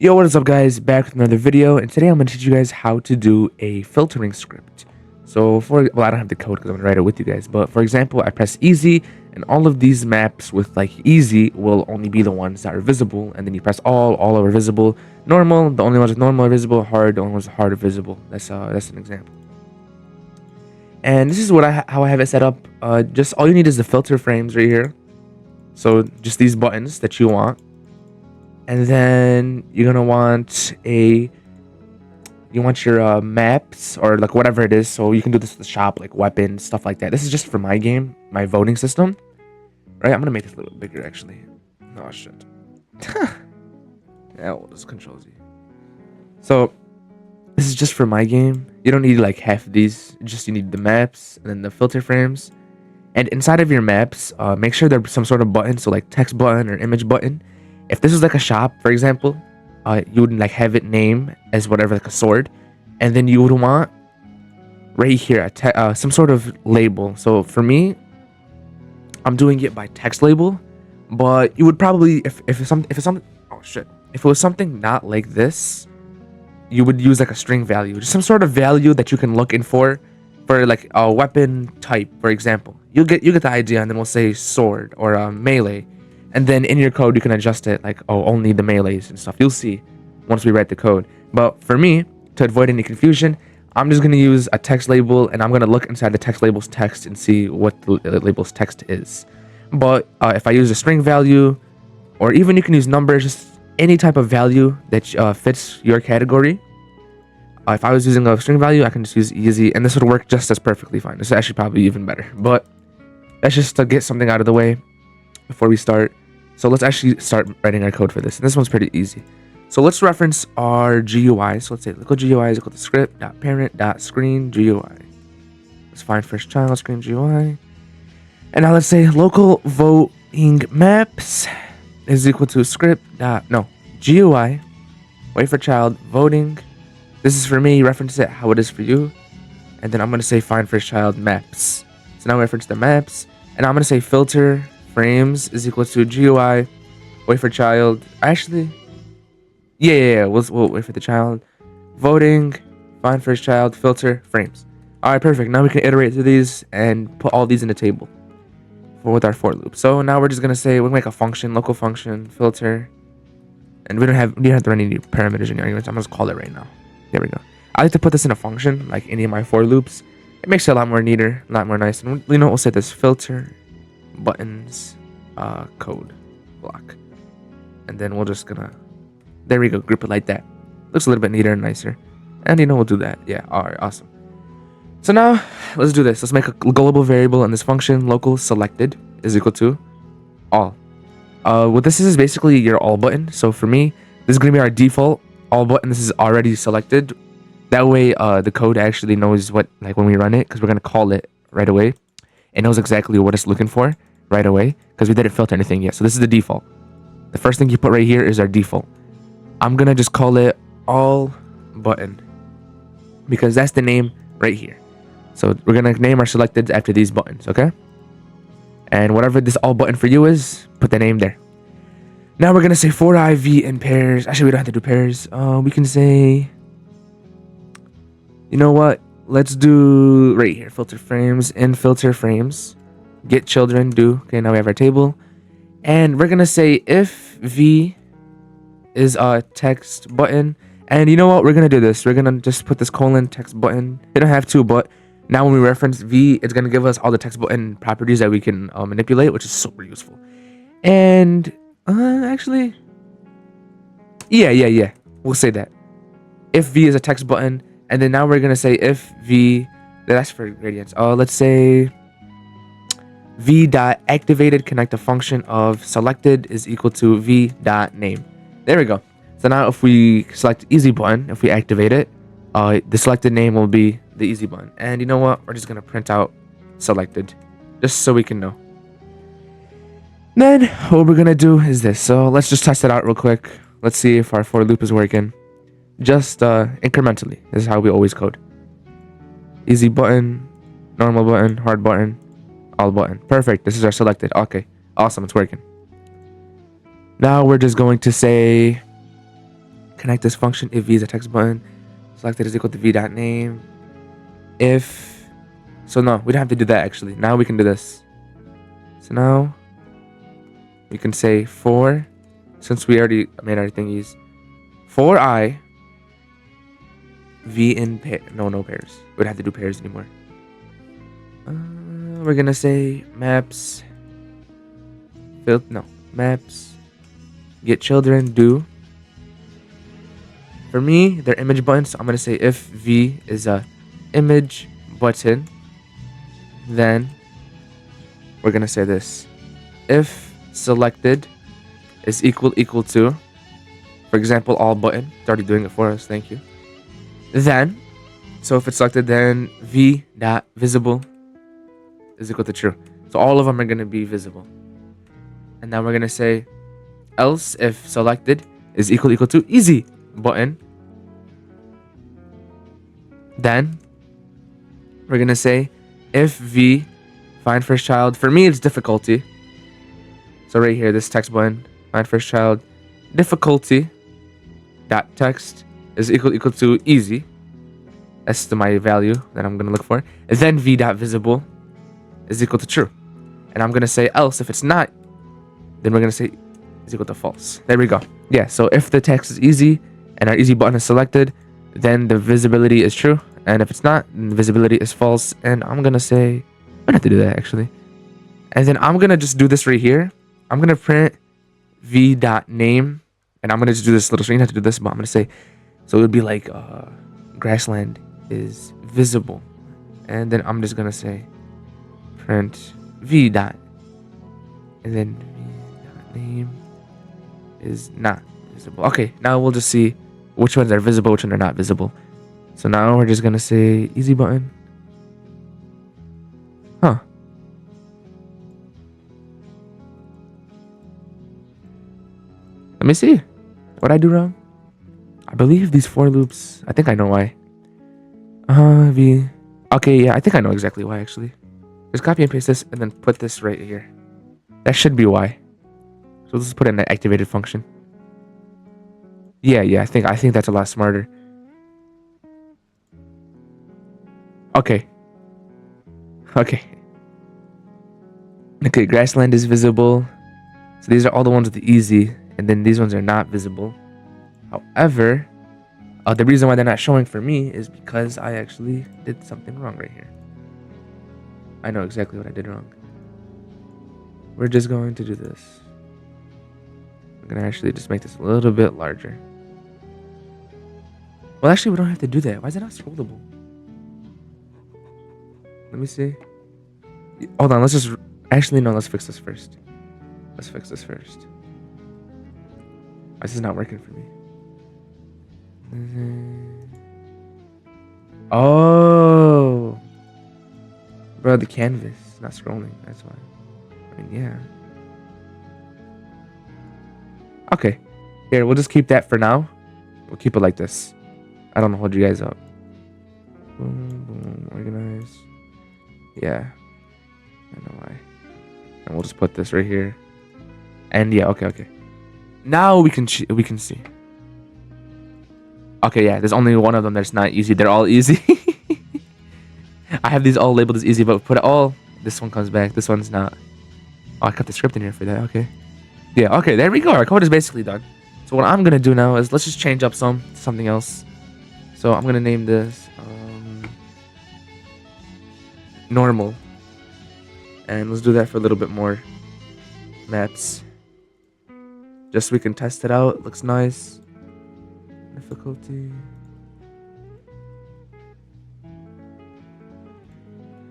Yo, what is up guys, back with another video, and today I'm going to teach you guys how to do a filtering script. So well, I don't have the code because I'm going to write it with you guys, but for example, I press easy, and all of these maps with like easy will only be the ones that are visible, and then you press all are visible. Normal, the only ones with normal are visible. Hard, the only ones with hard are visible. That's an example. And this is how I have it set up. Just all you need is the filter frames right here. So just these buttons that you want. And then you're gonna want your maps or like whatever it is. So you can do this with the shop, like weapons, stuff like that. This is just for my game, my voting system. Right? I'm gonna make this a little bigger actually. Oh shit. Yeah, we'll just control Z. So this is just for my game. You don't need like half of these. Just you need the maps and then the filter frames. And inside of your maps, make sure there's some sort of button, so like text button or image button. If this was like a shop, for example, you would like have it name as whatever, like a sword, and then you would want right here some sort of label. So for me, I'm doing it by text label, but you would probably if it was something not like this, you would use like a string value, just some sort of value that you can look in for like a weapon type, for example. You get the idea, and then we'll say sword or melee. And then in your code, you can adjust it like, oh, only the melees and stuff. You'll see once we write the code. But for me, to avoid any confusion, I'm just going to use a text label, and I'm going to look inside the text label's text and see what the label's text is. But if I use a string value, or even you can use numbers, just any type of value that fits your category. If I was using a string value, I can just use easy, and this would work just as perfectly fine. This is actually probably even better. But that's just to get something out of the way before we start. So let's actually start writing our code for this. And this one's pretty easy. So let's reference our GUI. So let's say local GUI is equal to script.parent.screen GUI. Let's find first child screen GUI. And now let's say local voting maps is equal to GUI. Wait for child voting. This is for me. Reference it how it is for you. And then I'm going to say find first child maps. So now we reference the maps. And I'm going to say filter frames is equal to GUI, wait for child. Actually, yeah. We'll wait for the child. Voting, find first child, filter frames. All right, perfect. Now we can iterate through these and put all these in the table with our for loop. So now we're just gonna say we'll make a function, local function, filter, and we don't have to run any parameters in arguments. I'm gonna just call it right now. There we go. I like to put this in a function, like any of my for loops. It makes it a lot more neater, a lot more nice. And we'll say this filter buttons code block, and then we're just gonna, there we go, group it like that. Looks a little bit neater and nicer, and we'll do that. Yeah, all right, awesome. So now let's do this. Let's make a global variable in this function. Local selected is equal to all. What this is basically your all button. So for me, this is gonna be our default all button. This is already selected. That way the code actually knows what, like when we run it, because we're gonna call it right away. It knows exactly what it's looking for right away because we didn't filter anything yet. So this is the default. The first thing you put right here is our default. I'm gonna just call it all button because that's the name right here. So we're gonna name our selected after these buttons, okay? And whatever this all button for you is, put the name there. Now we're gonna say for IV in pairs. Actually, we don't have to do pairs. We can say, you know what? Let's do right here, filter frames, in filter frames, get children, do. Okay, now we have our table. And we're going to say if V is a text button. And you know what? We're going to do this. We're going to just put this colon text button. You don't have to, but now when we reference V, it's going to give us all the text button properties that we can manipulate, which is super useful. And actually, yeah. We'll say that. If V is a text button. And then now we're going to say if V, that's for gradients. Let's say v.activated connect a function of selected is equal to v.name. There we go. So now if we select easy button, if we activate it, the selected name will be the easy button. And you know what? We're just going to print out selected just so we can know. Then what we're going to do is this. So let's just test it out real quick. Let's see if our for loop is working. Just incrementally. This is how we always code. Easy button, normal button, hard button, all button. Perfect. This is our selected. Okay. Awesome. It's working. Now we're just going to say connect this function if v is a text button. Selected is equal to v.name. If so, no, we don't have to do that actually. Now we can do this. So now we can say for, since we already made our thingies, for I v in pair. No pairs. We don't have to do pairs anymore. We're gonna say maps. Maps. Get children do. For me, they're image buttons. So I'm gonna say if v is a image button, then we're gonna say this: if selected is equal to, for example, all button. It's already doing it for us. Thank you. Then, so if it's selected, then v dot visible is equal to true. So all of them are gonna be visible. And then we're gonna say else if selected is equal to easy button. Then we're gonna say if v find first child. For me, it's difficulty. So right here, this text button, find first child, difficulty dot text is equal to easy. That's my value that I'm gonna look for. And then v dot visible is equal to true. And I'm gonna say else if it's not, then we're gonna say is equal to false. There we go. Yeah, so if the text is easy and our easy button is selected, then the visibility is true. And if it's not, then the visibility is false. And I'm gonna say, I don't have to do that actually. And then I'm gonna just do this right here. I'm gonna print v.name, and I'm gonna just do this little string. You don't have to do this, but I'm gonna say, so it would be like grassland is visible. And then I'm just gonna say print v dot, and then v.name is not visible. Okay, now we'll just see which ones are visible, which ones are not visible. So now we're just gonna say easy button. Huh. Let me see. What I do wrong? I believe these for loops. I think I know why. V. Okay, yeah, I think I know exactly why actually. Just copy and paste this and then put this right here. That should be why. So let's put in an activated function. Yeah, I think that's a lot smarter. Okay, grassland is visible. So these are all the ones with the easy, and then these ones are not visible. However, the reason why they're not showing for me is because I actually did something wrong right here. I know exactly what I did wrong. We're just going to do this. We're going to actually just make this a little bit larger. Well, actually, we don't have to do that. Why is it not scrollable? Let me see. Hold on, let's just... Actually, no, let's fix this first. Why is this not working for me? Oh, bro, the canvas is not scrolling. That's why. I mean, yeah. Okay, here, we'll just keep that for now. We'll keep it like this. I don't hold you guys up. Boom, boom, organize. Yeah, I know why. And we'll just put this right here. And yeah, okay. Now we can see. Okay, yeah, there's only one of them that's not easy. They're all easy. I have these all labeled as easy, but put it all. This one comes back. This one's not. Oh, I cut the script in here for that. Okay. Yeah, okay, there we go. Our code is basically done. So what I'm going to do now is let's just change up something else. So I'm going to name this normal. And let's do that for a little bit more maps. Just so we can test it out. Looks nice. Difficulty.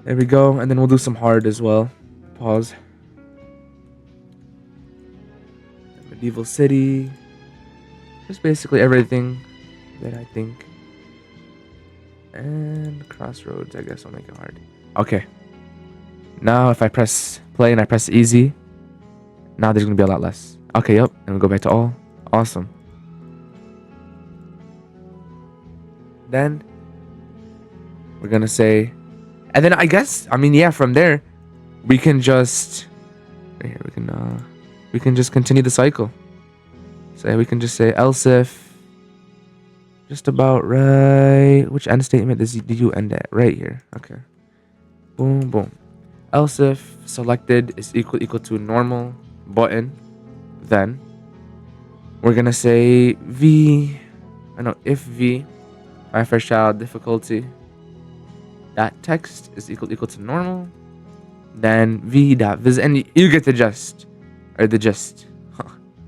There we go. And then we'll do some hard as well. Pause. Medieval city. Just basically everything that I think. And crossroads, I guess I'll make it hard. Okay. Now if I press play and I press easy, now there's going to be a lot less. Okay, yep. And we go back to all. Awesome. Then we're going to say, and then I guess, I mean, yeah, from there, we can just, right here, we can just continue the cycle. So we can just say else if Just about right. Which end statement did you end at? Right here. Okay. Boom, boom. Else if selected is equal to normal button, then we're gonna say v. I know if v my first child difficulty dot text is equal to normal, then v dot vis, and you get the gist, or the gist.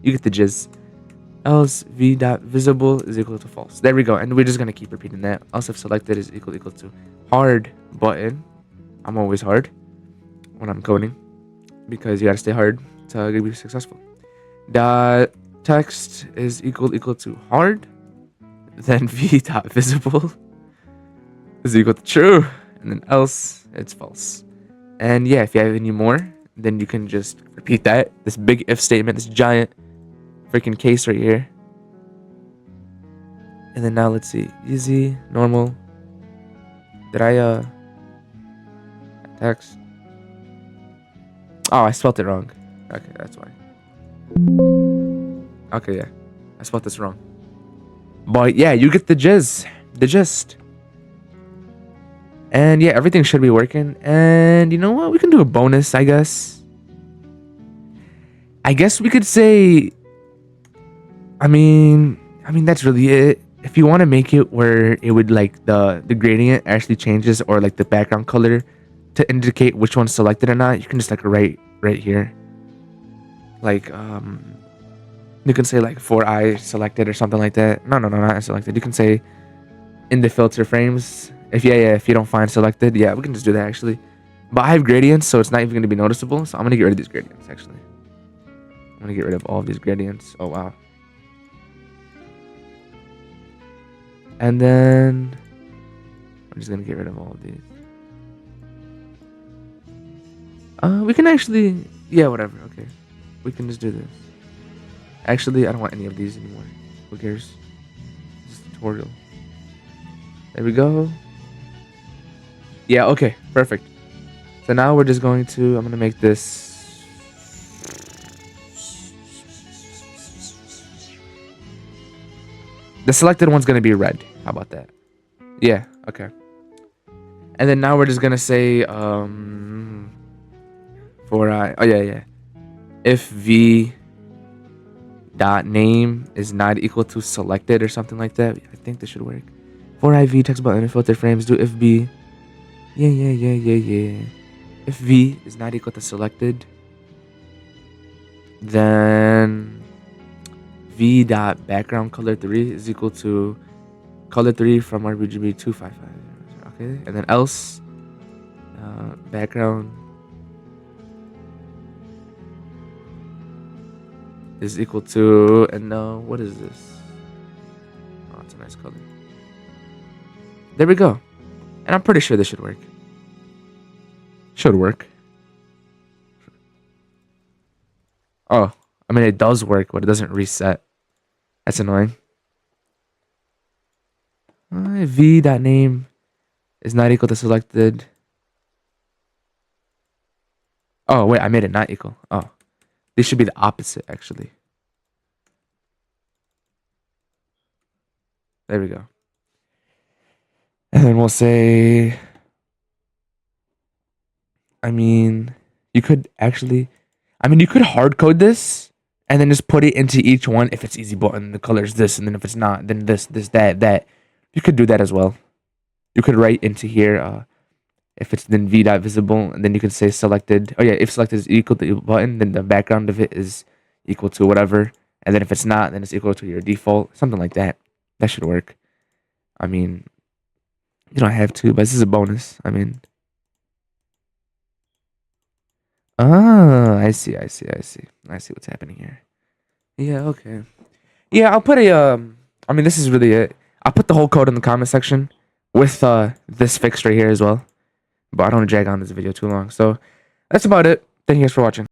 You get the jizz. Else v dot visible is equal to false. There we go, and we're just gonna keep repeating that. Else if selected is equal to hard button. I'm always hard when I'm coding because you gotta stay hard to be successful. Dot text is equal to hard, then v dot visible is equal to true, and then else it's false. And yeah, if you have any more, then you can just repeat that. This big if statement, this giant freaking case right here. And then now let's see. Easy, normal. Did I text? Oh, I spelled it wrong. Okay, that's why. Okay, yeah. I spelled this wrong. But yeah, you get the gist. And yeah, everything should be working. And you know what? We can do a bonus, I guess. I guess we could say, I mean that's really it. If you want to make it where it would like the gradient actually changes, or like the background color to indicate which one's selected or not, you can just like write right here. Like you can say like for I selected or something like that. No, not selected. You can say in the filter frames. If you don't find selected, yeah, we can just do that actually. But I have gradients, so it's not even going to be noticeable. So I'm gonna get rid of these gradients actually. I'm gonna get rid of all of these gradients. Oh wow. And then I'm just gonna get rid of all of these. We can actually, yeah, whatever. Okay, we can just do this. Actually, I don't want any of these anymore. Who cares? This is a tutorial. There we go. Yeah, okay, perfect. So now we're just going to, I'm gonna make this. The selected one's gonna be red. How about that? Yeah, okay. And then now we're just gonna say, for oh yeah. If v dot name is not equal to selected or something like that, I think this should work. For iv text button and filter frames, do if v. Yeah. If v is not equal to selected, then v dot background color 3 is equal to color 3 from RGB 255. Okay, and then else background is equal to, and what is this? Oh, it's a nice color. There we go. And I'm pretty sure this should work. Should work. Oh, I mean it does work, but it doesn't reset. That's annoying. V dot name is not equal to selected. Oh wait, I made it not equal. Oh, this should be the opposite actually. There we go. And then we'll say, you could hard code this and then just put it into each one. If it's easy button, the color is this, and then if it's not, then this, that. You could do that as well. You could write into here, if it's then v dot visible, and then you can say selected. Oh yeah, if selected is equal to the button, then the background of it is equal to whatever. And then if it's not, then it's equal to your default, something like that. That should work. I mean, you don't have to, but this is a bonus. I mean, I see what's happening here. Yeah, okay. Yeah, I'll put a this is really it. I'll put the whole code in the comment section with this fixed right here as well. But I don't want to drag on this video too long. So that's about it. Thank you guys for watching.